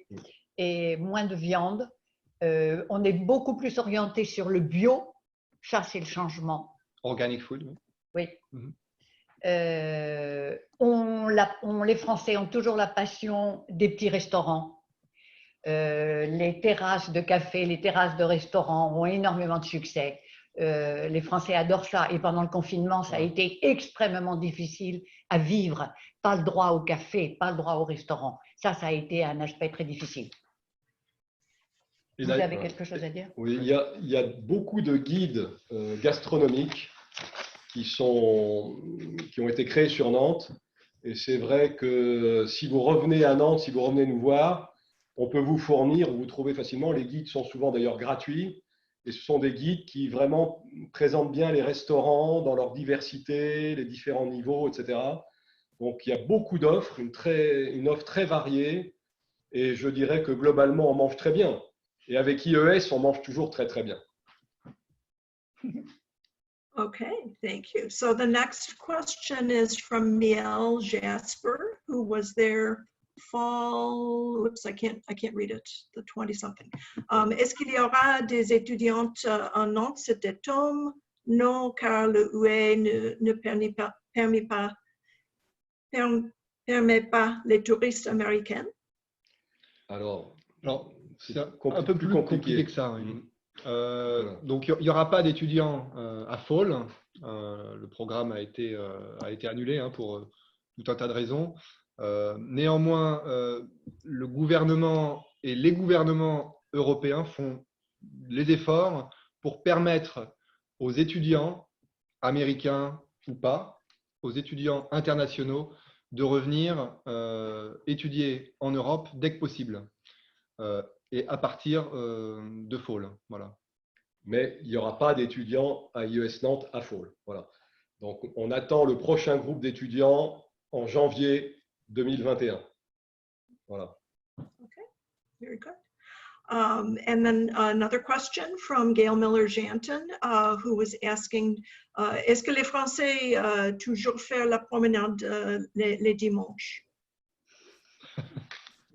C: Et moins de viande. On est beaucoup plus orienté sur le bio. Ça, c'est le changement.
D: Organic food.
C: Oui. Les Français ont toujours la passion des petits restaurants. Les terrasses de café, les terrasses de restaurants ont énormément de succès. Les Français adorent ça. Et pendant le confinement, ça a été extrêmement difficile à vivre. Pas le droit au café, pas le droit au restaurant. Ça a été un aspect très difficile. Vous avez quelque chose à dire?
B: Oui, il y a beaucoup de guides gastronomiques qui ont été créés sur Nantes. Et c'est vrai que si vous revenez à Nantes, si vous revenez nous voir, on peut vous fournir, vous trouvez facilement. Les guides sont souvent d'ailleurs gratuits. Et ce sont des guides qui vraiment présentent bien les restaurants dans leur diversité, les différents niveaux, etc. Donc, il y a beaucoup d'offres, une offre très variée. Et je dirais que globalement, on mange très bien. Et avec IES, on mange toujours très, très bien.
E: Okay, thank you. So the next question is from Miel Jasper, who was there fall, oops, I can't read it, the 20-something. Est-ce qu'il y aura des étudiantes en Nantes cet automne? Non, car le UE ne permet pas les touristes américains.
B: Alors
D: c'est un peu plus compliqué que ça. Oui. Donc, il n'y aura pas d'étudiants à Fall. Le programme a été annulé pour tout un tas de raisons. Néanmoins, le gouvernement et les gouvernements européens font les efforts pour permettre aux étudiants américains ou pas, aux étudiants internationaux, de revenir étudier en Europe dès que possible. Et à partir de Fall. Voilà.
B: Mais il n'y aura pas d'étudiants à IES Nantes à Fall. Voilà. Donc, on attend le prochain groupe d'étudiants en janvier 2021. Voilà.
E: Okay, very good. And then another question from Gail Miller-Janton, who was asking, est-ce que les Français toujours faire la promenade les dimanches?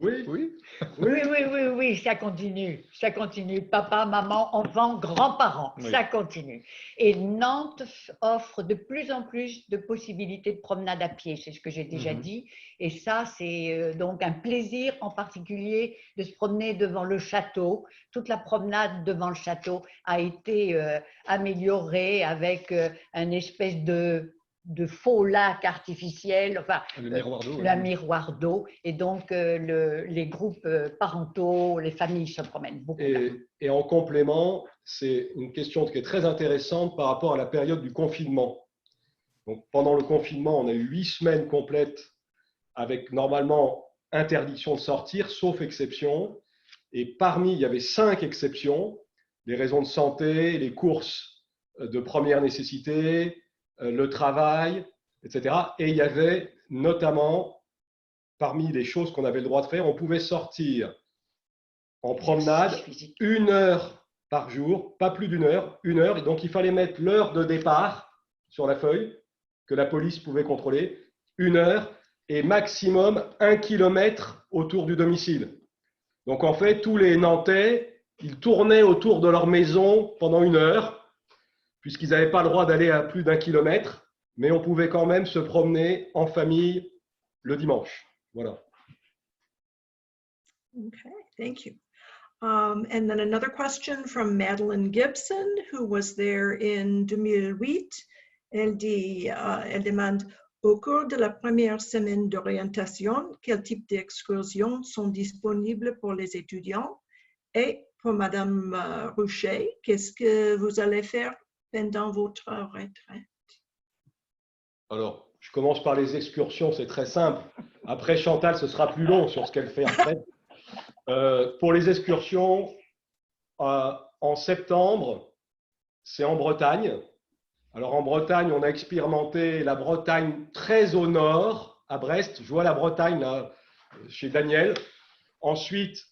B: Oui,
D: Oui.
C: Oui, ça continue. Ça continue. Papa, maman, enfants, grands-parents,
D: Oui.
C: ça continue. Et Nantes offre de plus en plus de possibilités de promenade à pied, c'est ce que j'ai déjà dit. Et ça, c'est donc un plaisir en particulier de se promener devant le château. Toute la promenade devant le château a été améliorée avec un espèce de faux lac artificiel, enfin,
D: Le miroir d'eau.
C: le miroir d'eau, et donc les groupes parentaux, les familles se promènent beaucoup.
B: Et en complément, c'est une question qui est très intéressante par rapport à la période du confinement. Donc, pendant le confinement, on a eu 8 semaines complètes avec normalement interdiction de sortir, sauf exception. Et parmi, il y avait 5 exceptions, les raisons de santé, les courses de première nécessité, le travail, etc. Et il y avait notamment, parmi les choses qu'on avait le droit de faire, on pouvait sortir en promenade 1 heure par jour, pas plus d'1 heure, 1 heure. Et donc, il fallait mettre l'heure de départ sur la feuille que la police pouvait contrôler, 1 heure, et maximum 1 kilomètre autour du domicile. Donc, en fait, tous les Nantais, ils tournaient autour de leur maison pendant 1 heure, puisqu'ils n'avaient pas le droit d'aller à plus d'1 kilomètre, mais on pouvait quand même se promener en famille le dimanche. Voilà.
E: Okay, thank you. And then another question from Madeline Gibson, who was there in 2008. Elle dit, elle demande, au cours de la première semaine d'orientation, quel type d'excursions sont disponibles pour les étudiants? Et pour Madame Rouchet, qu'est-ce que vous allez faire pendant votre retraite?
B: Alors, je commence par les excursions, c'est très simple. Après, Chantal, ce sera plus long sur ce qu'elle fait après. Pour les excursions, en septembre, c'est en Bretagne. Alors, en Bretagne, on a expérimenté la Bretagne très au nord, à Brest. Je vois la Bretagne là, chez Daniel. Ensuite,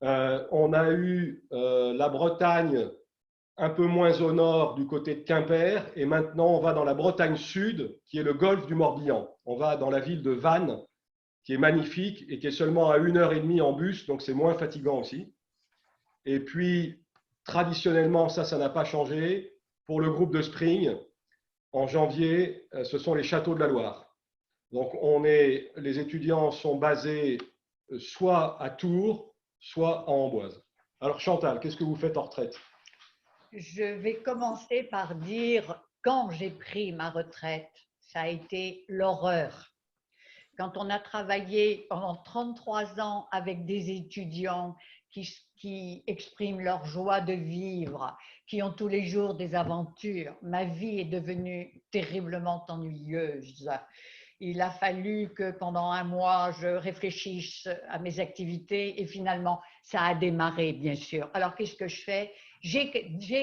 B: on a eu la Bretagne un peu moins au nord du côté de Quimper. Et maintenant, on va dans la Bretagne sud, qui est le golfe du Morbihan. On va dans la ville de Vannes, qui est magnifique et qui est seulement à 1h30 en bus, donc c'est moins fatigant aussi. Et puis, traditionnellement, ça n'a pas changé. Pour le groupe de Spring, en janvier, ce sont les châteaux de la Loire. Donc, les étudiants sont basés soit à Tours, soit à Amboise. Alors, Chantal, qu'est-ce que vous faites en retraite?
C: Je vais commencer par dire, quand j'ai pris ma retraite, ça a été l'horreur. Quand on a travaillé pendant 33 ans avec des étudiants qui expriment leur joie de vivre, qui ont tous les jours des aventures, ma vie est devenue terriblement ennuyeuse. Il a fallu que pendant 1 mois, je réfléchisse à mes activités et finalement, ça a démarré, bien sûr. Alors, qu'est-ce que je fais? J'ai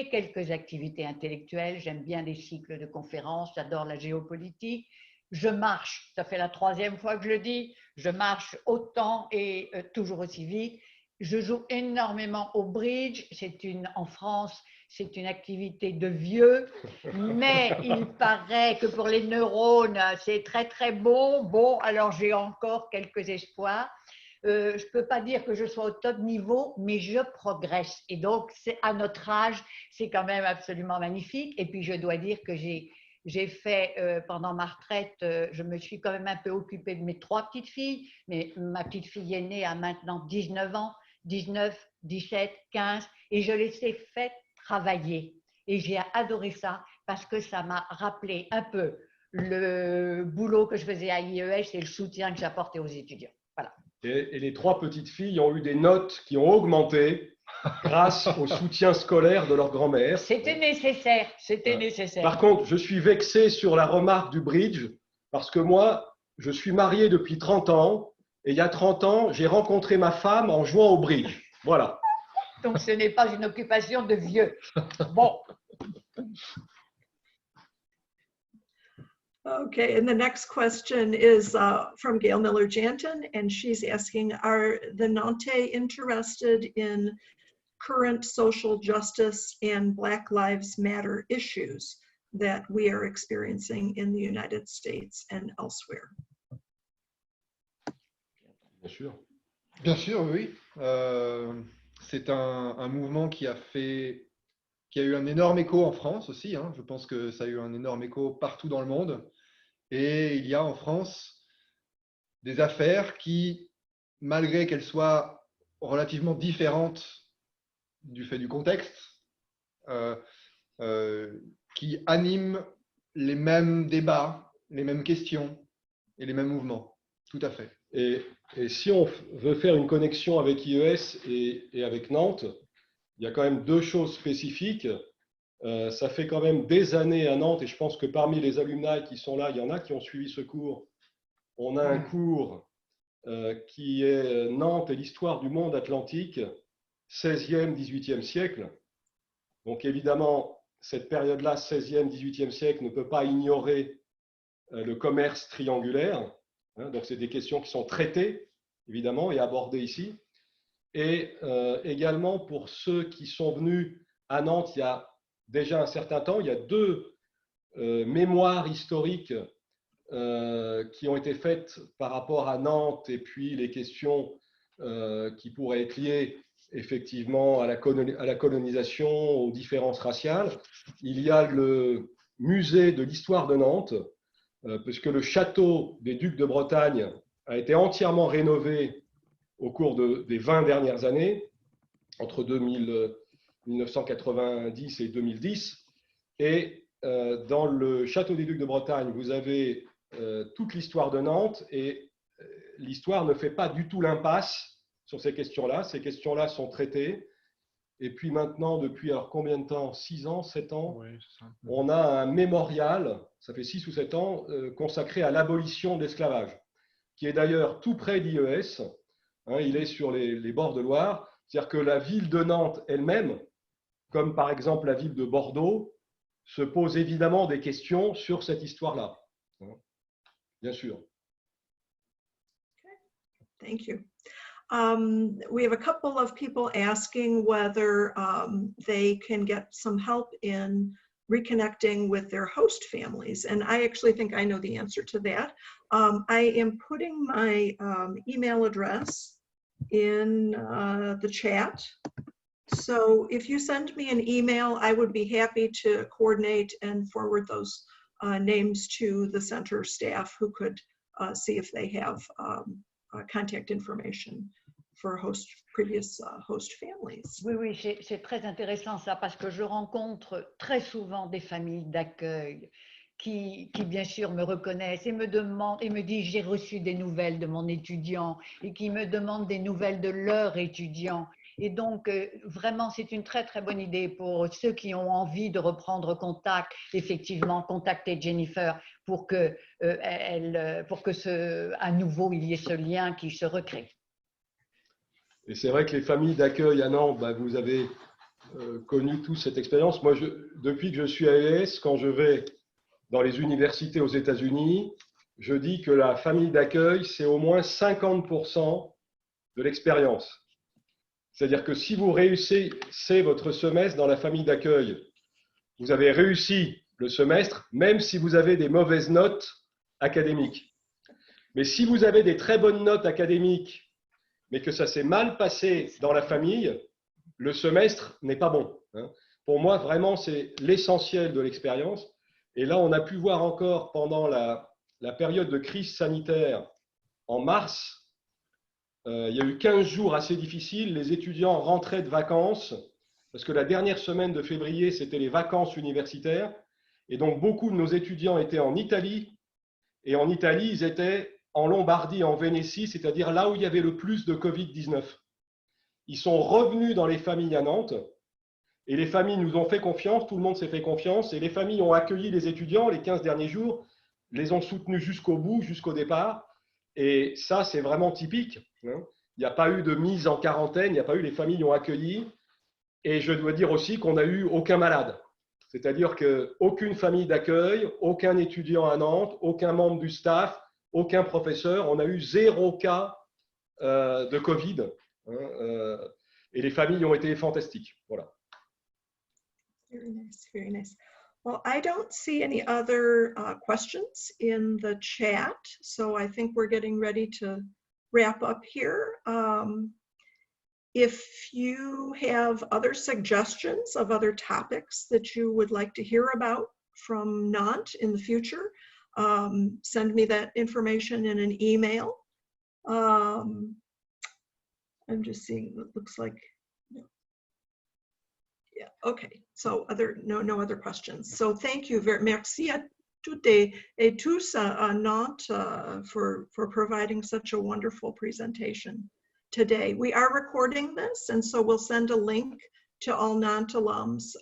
C: quelques activités intellectuelles, j'aime bien les cycles de conférences, j'adore la géopolitique. Je marche, ça fait la 3e fois que je le dis, je marche autant et toujours aussi vite. Je joue énormément au bridge, en France, c'est une activité de vieux, mais il paraît que pour les neurones, c'est très très beau. Bon, alors j'ai encore quelques espoirs. Je ne peux pas dire que je sois au top niveau, mais je progresse. Et donc, à notre âge, c'est quand même absolument magnifique. Et puis, je dois dire que j'ai fait, pendant ma retraite, je me suis quand même un peu occupée de mes 3 petites filles, mais ma petite fille aînée a maintenant 19 ans, 19, 17, 15, et je les ai fait travailler. Et j'ai adoré ça parce que ça m'a rappelé un peu le boulot que je faisais à IES et le soutien que j'apportais aux étudiants. Voilà.
B: Et les 3 petites filles ont eu des notes qui ont augmenté grâce au soutien scolaire de leur grand-mère.
C: C'était nécessaire, c'était nécessaire.
B: Par contre, je suis vexé sur la remarque du bridge parce que moi, je suis marié depuis 30 ans et il y a 30 ans, j'ai rencontré ma femme en jouant au bridge. Voilà.
C: Donc, ce n'est pas une occupation de vieux. Bon.
E: Okay, and the next question is from Gail Miller-Janton, and she's asking, are the Nantais interested in current social justice and Black Lives Matter issues that we are experiencing in the United States and elsewhere?
B: Bien sûr.
D: Bien sûr, oui. C'est un mouvement qui a eu un énorme écho en France aussi, hein. Je pense que ça a eu un énorme écho partout dans le monde. Et il y a en France des affaires qui, malgré qu'elles soient relativement différentes du fait du contexte, qui animent les mêmes débats, les mêmes questions et les mêmes mouvements. Tout à fait.
B: Et si on veut faire une connexion avec IES et avec Nantes, il y a quand même 2 choses spécifiques. Ça fait quand même des années à Nantes, et je pense que parmi les alumni qui sont là, il y en a qui ont suivi ce cours. On a un cours qui est Nantes et l'histoire du monde atlantique, 16e, 18e siècle. Donc évidemment, cette période-là, 16e, 18e siècle, ne peut pas ignorer le commerce triangulaire. Donc c'est des questions qui sont traitées, évidemment, et abordées ici. Et également, pour ceux qui sont venus à Nantes il y a déjà un certain temps, il y a 2 mémoires historiques qui ont été faites par rapport à Nantes et puis les questions qui pourraient être liées effectivement à la colonisation, aux différences raciales. Il y a le musée de l'histoire de Nantes, puisque le château des Ducs de Bretagne a été entièrement rénové au cours des 20 dernières années, entre 1990 et 2010. Et dans le château des Ducs de Bretagne, vous avez toute l'histoire de Nantes, et l'histoire ne fait pas du tout l'impasse sur ces questions-là. Ces questions-là sont traitées. Et puis maintenant, depuis alors combien de temps? 6 ans, 7 ans, oui, on a un mémorial, ça fait 6 ou 7 ans, consacré à l'abolition de l'esclavage, qui est d'ailleurs tout près d'IES. Il est sur les bords de Loire. C'est-à-dire que la ville de Nantes elle-même, comme par exemple la ville de Bordeaux, se pose évidemment des questions sur cette histoire-là. Bien sûr.
E: Thank you. We have a couple of people asking whether they can get some help in reconnecting with their host families. And I actually think I know the answer to that. I am putting my email address in the chat. So if you send me an email, I would be happy to coordinate and forward those names to the center staff who could see if they have contact information for previous host families.
C: Oui, oui, c'est très intéressant ça, parce que je rencontre très souvent des familles d'accueil qui bien sûr me reconnaissent et me demandent et me disent j'ai reçu des nouvelles de mon étudiant, et qui me demandent des nouvelles de leur étudiant. Et donc, vraiment, c'est une très, très bonne idée pour ceux qui ont envie de reprendre contact, effectivement, contacter Jennifer pour que, à nouveau, il y ait ce lien qui se recrée.
B: Et c'est vrai que les familles d'accueil à Nantes, vous avez connu toute cette expérience. Moi, depuis que je suis à IES, quand je vais dans les universités aux États-Unis, je dis que la famille d'accueil, c'est au moins 50% de l'expérience. C'est-à-dire que si vous réussissez votre semestre dans la famille d'accueil, vous avez réussi le semestre, même si vous avez des mauvaises notes académiques. Mais si vous avez des très bonnes notes académiques, mais que ça s'est mal passé dans la famille, le semestre n'est pas bon. Pour moi, vraiment, c'est l'essentiel de l'expérience. Et là, on a pu voir encore pendant la période de crise sanitaire en mars, il y a eu 15 jours assez difficiles. Les étudiants rentraient de vacances parce que la dernière semaine de février, c'était les vacances universitaires. Et donc, beaucoup de nos étudiants étaient en Italie. Et en Italie, ils étaient en Lombardie, en Vénétie, c'est-à-dire là où il y avait le plus de Covid-19. Ils sont revenus dans les familles à Nantes. Et les familles nous ont fait confiance, tout le monde s'est fait confiance. Et les familles ont accueilli les étudiants les 15 derniers jours, les ont soutenus jusqu'au bout, jusqu'au départ. Et ça, c'est vraiment typique. Il n'y a pas eu de mise en quarantaine, il n'y a pas eu, les familles ont accueilli. Et je dois dire aussi qu'on n'a eu aucun malade. C'est-à-dire qu'aucune famille d'accueil, aucun étudiant à Nantes, aucun membre du staff, aucun professeur, on a eu 0 cas de Covid. Et les familles ont été fantastiques. Voilà.
E: Very nice, very nice. Well, I don't see any other questions in the chat, so I think we're getting ready to wrap up here. If you have other suggestions of other topics that you would like to hear about from Nantes in the future, send me that information in an email. I'm just seeing, it looks like, yeah, okay. So no other questions. So thank you very, merci à toutes et tous à Nantes for providing such a wonderful presentation today. We are recording this, and so we'll send a link to all Nantes alums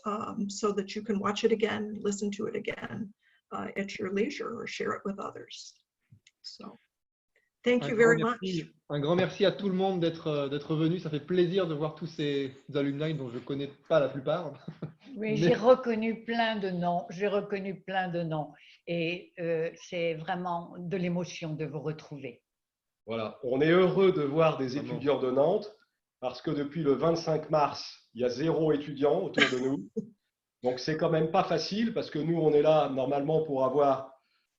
E: so that you can watch it again, listen to it again at your leisure, or share it with others. So thank you very much.
D: Un grand merci à tout le monde d'être venu. Ça fait plaisir de voir tous ces alumni dont je ne connais pas la plupart.
C: Oui, j'ai reconnu plein de noms, et c'est vraiment de l'émotion de vous retrouver.
B: Voilà, on est heureux de voir des étudiants de Nantes parce que depuis le 25 mars, il y a 0 étudiant autour de nous. Donc, c'est quand même pas facile parce que nous, on est là normalement pour avoir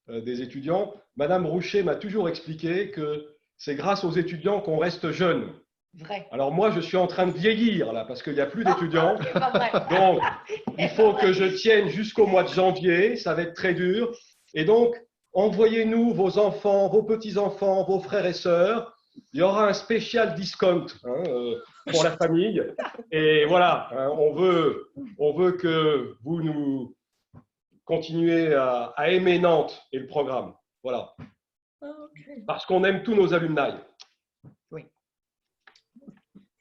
B: des étudiants. Madame Roucher m'a toujours expliqué que c'est grâce aux étudiants qu'on reste jeune.
C: Vrai.
B: Alors moi, je suis en train de vieillir là parce qu'il n'y a plus d'étudiants. Donc, il faut que je tienne jusqu'au mois de janvier. Ça va être très dur. Et donc, envoyez-nous vos enfants, vos petits-enfants, vos frères et sœurs. Il y aura un spécial discount pour la famille. Et voilà, on veut que vous nous continuez à aimer Nantes et le programme. Voilà.
E: Okay.
B: Parce qu'on aime tous nos alumni.
C: Oui.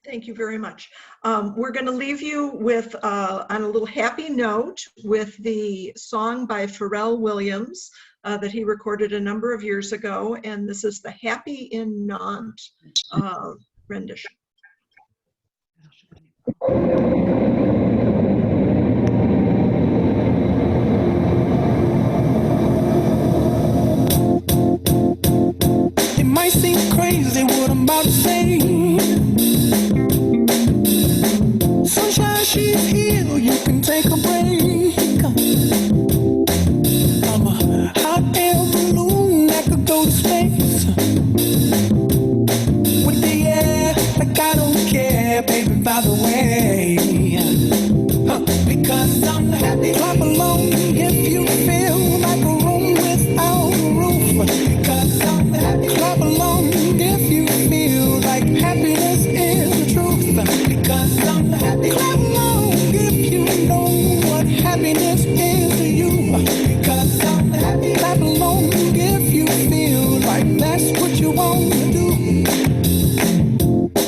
E: Thank you very much. We're going to leave you with, on a little happy note, with the song by Pharrell Williams that he recorded a number of years ago, and this is the Happy in Nantes rendition.
F: It might seem crazy what I'm about to say. Sunshine, she's here, you can take a break. I'm a hot air balloon that could go to space. With the air, like I don't care, baby, by the way. Because I'm happy. Clap along if you feel like a room without a roof. Because I'm happy. Clap along if you feel like happiness is the truth. Because I'm happy. Clap along if you know what happiness is to you. Because I'm happy. Clap along if you feel like that's what you want to do.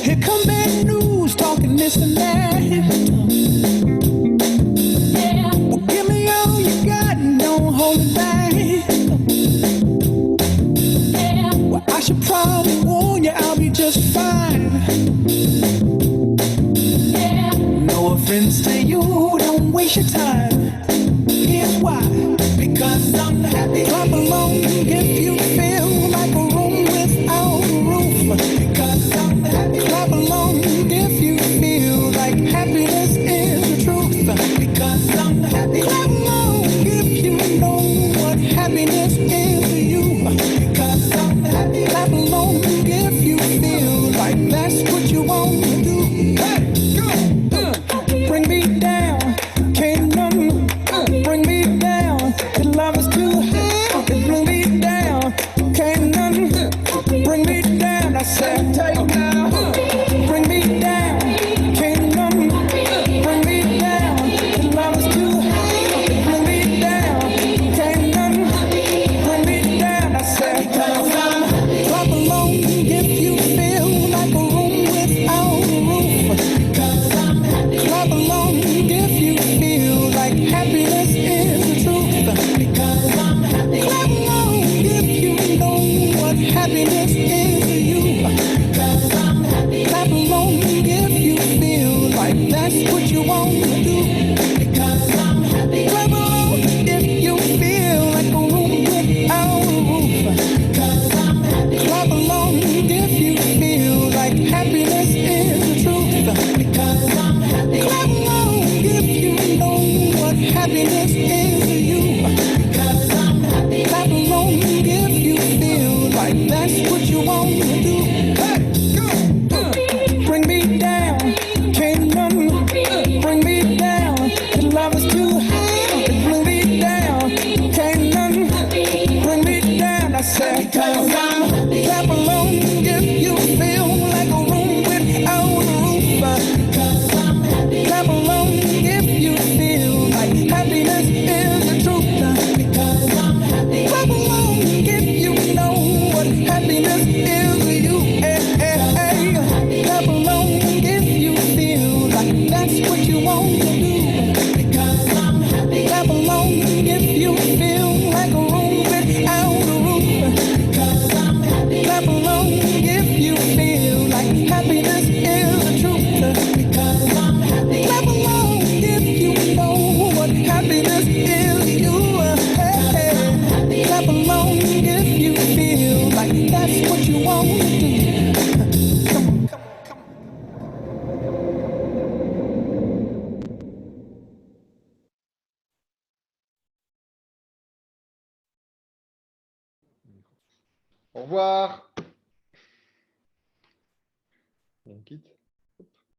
F: Here come bad news talking this and that. Well, give me all you got and don't hold it back. Well, I should probably warn you, I'll be just fine. No offense to you, don't waste your time. Here's why. Because I'm happy. Clap along if you feel like a room without a roof. Because I'm happy. Clap along if you feel like happiness is the truth. Because I'm happy. Clap along if you know what happiness is to you. Because I'm happy. Clap along if you feel like that's what you want to do. Hey, go! Bring me down, can't none bring me down. The love is too high, bring me down, can't none bring me down. I said, take now, bring me down, can't none bring me feel like a room without a roof. Because I'm happy. Clap along if you feel like happiness is the truth. Because I'm happy. Clap along if you know what happiness is. You, hey. Clap along if you feel like that's what you want to do. Come on, come on, come on.
D: Au revoir. On quitte.